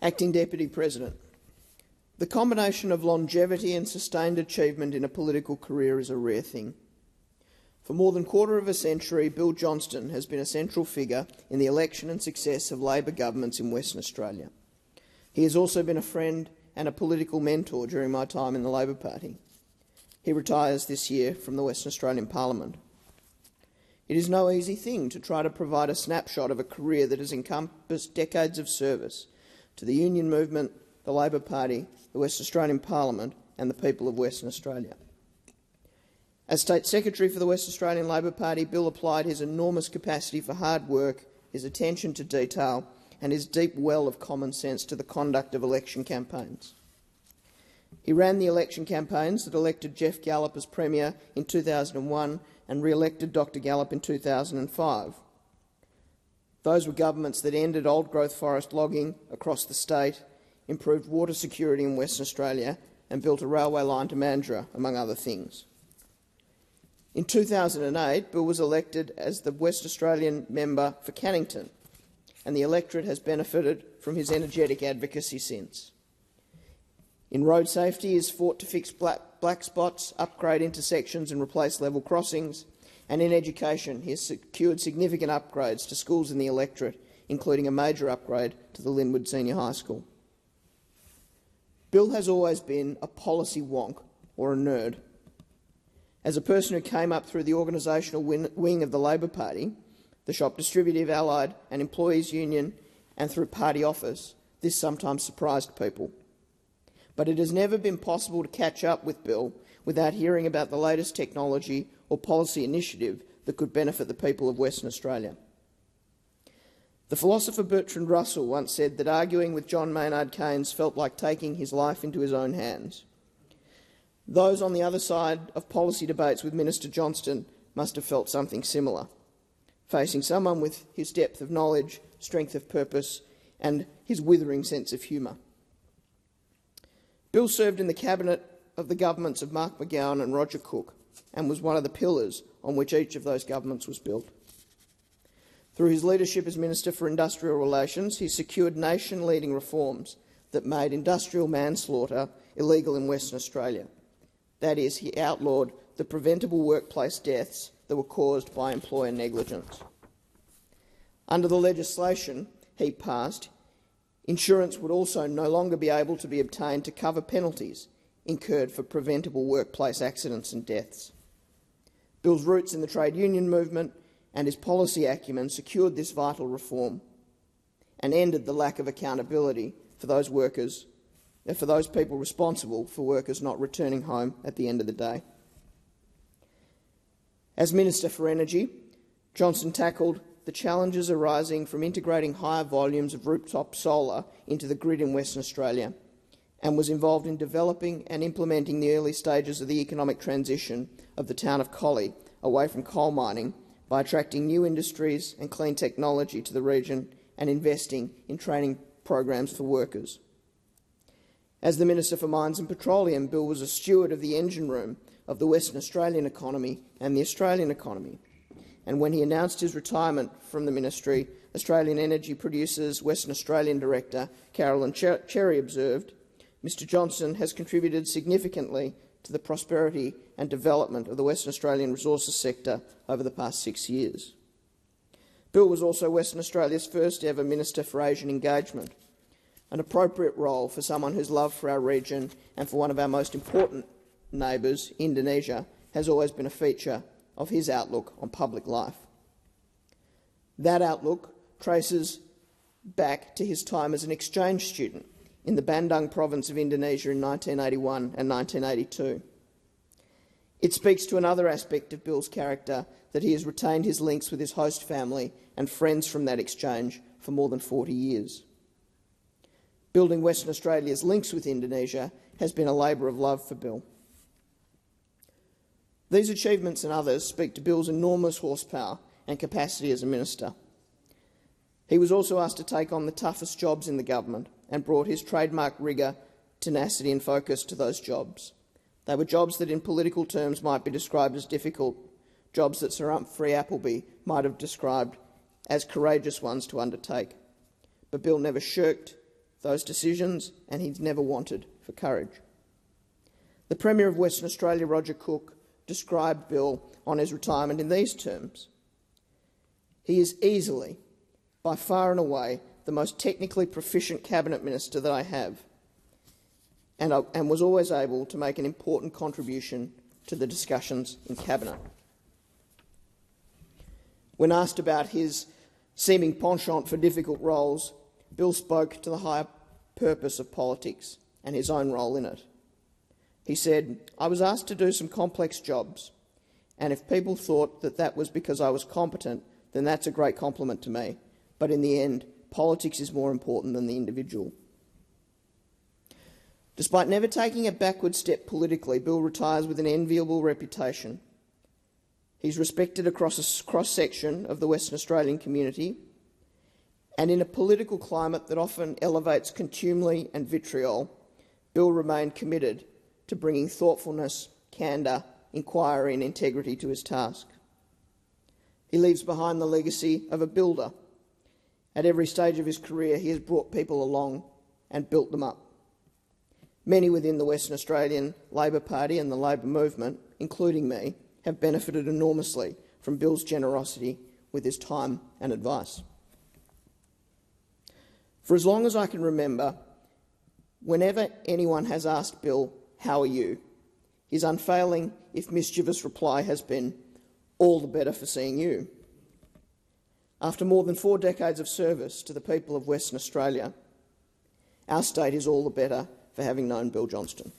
Acting Deputy President. The combination of longevity and sustained achievement in a political career is a rare thing. For more than a quarter of a century, Bill Johnston has been a central figure in the election and success of Labor governments in Western Australia. He has also been a friend and a political mentor during my time in the Labor Party. He retires this year from the Western Australian Parliament. It is no easy thing to try to provide a snapshot of a career that has encompassed decades of service to the union movement, the Labor Party, the Western Australian Parliament and the people of Western Australia. As State Secretary for the Western Australian Labor Party, Bill applied his enormous capacity for hard work, his attention to detail and his deep well of common sense to the conduct of election campaigns. He ran the election campaigns that elected Jeff Gallop as Premier in 2001 and re-elected Dr Gallop in 2005. Those were governments that ended old-growth forest logging across the state, improved water security in Western Australia and built a railway line to Mandurah, among other things. In 2008, Bill was elected as the West Australian member for Cannington, and the electorate has benefited from his energetic advocacy since. In road safety, he has fought to fix black spots, upgrade intersections and replace level crossings, and in education, he has secured significant upgrades to schools in the electorate, including a major upgrade to the Linwood Senior High School. Bill has always been a policy wonk or a nerd. As a person who came up through the organisational wing of the Labor Party, the Shop Distributive, Allied and Employees Union, and through party office, this sometimes surprised people. But it has never been possible to catch up with Bill without hearing about the latest technology or policy initiative that could benefit the people of Western Australia. The philosopher Bertrand Russell once said that arguing with John Maynard Keynes felt like taking his life into his own hands. Those on the other side of policy debates with Minister Johnston must have felt something similar, facing someone with his depth of knowledge, strength of purpose and his withering sense of humour. Bill served in the cabinet of the governments of Mark McGowan and Roger Cook and was one of the pillars on which each of those governments was built. Through his leadership as Minister for Industrial Relations, he secured nation-leading reforms that made industrial manslaughter illegal in Western Australia. That is, he outlawed the preventable workplace deaths that were caused by employer negligence. Under the legislation he passed, insurance would also no longer be able to be obtained to cover penalties incurred for preventable workplace accidents and deaths. Bill's roots in the trade union movement and his policy acumen secured this vital reform and ended the lack of accountability for those people responsible for workers not returning home at the end of the day. As Minister for Energy, Johnston tackled the challenges arising from integrating higher volumes of rooftop solar into the grid in Western Australia and was involved in developing and implementing the early stages of the economic transition of the town of Collie away from coal mining by attracting new industries and clean technology to the region and investing in training programs for workers. As the Minister for Mines and Petroleum, Bill was a steward of the engine room of the Western Australian economy and the Australian economy. And when he announced his retirement from the ministry, Australian Energy Producers Western Australian Director Carolyn Cherry observed, "Mr Johnston has contributed significantly to the prosperity and development of the Western Australian resources sector over the past 6 years." Bill was also Western Australia's first ever Minister for Asian Engagement, an appropriate role for someone whose love for our region and for one of our most important neighbours, Indonesia, has always been a feature of his outlook on public life. That outlook traces back to his time as an exchange student in the Bandung province of Indonesia in 1981 and 1982. It speaks to another aspect of Bill's character, that he has retained his links with his host family and friends from that exchange for more than 40 years. Building Western Australia's links with Indonesia has been a labour of love for Bill. These achievements and others speak to Bill's enormous horsepower and capacity as a minister. He was also asked to take on the toughest jobs in the government and brought his trademark rigour, tenacity and focus to those jobs. They were jobs that in political terms might be described as difficult, jobs that Sir Humphrey Appleby might have described as courageous ones to undertake. But Bill never shirked those decisions, and he's never wanted for courage. The Premier of Western Australia, Roger Cook, described Bill on his retirement in these terms: "He is easily, by far and away, the most technically proficient cabinet minister that I have, and was always able to make an important contribution to the discussions in cabinet." When asked about his seeming penchant for difficult roles, Bill spoke to the higher purpose of politics and his own role in it. He said, "I was asked to do some complex jobs, and if people thought that that was because I was competent, then that's a great compliment to me. But in the end, politics is more important than the individual." Despite never taking a backward step politically, Bill retires with an enviable reputation. He's respected across a cross-section of the Western Australian community, and in a political climate that often elevates contumely and vitriol, Bill remained committed to bringing thoughtfulness, candour, inquiry and integrity to his task. He leaves behind the legacy of a builder. At every stage of his career, he has brought people along and built them up. Many within the Western Australian Labor Party and the Labor movement, including me, have benefited enormously from Bill's generosity with his time and advice. For as long as I can remember, whenever anyone has asked Bill, "How are you?" his unfailing, if mischievous, reply has been, "All the better for seeing you." After more than 4 decades of service to the people of Western Australia, our state is all the better for having known Bill Johnston.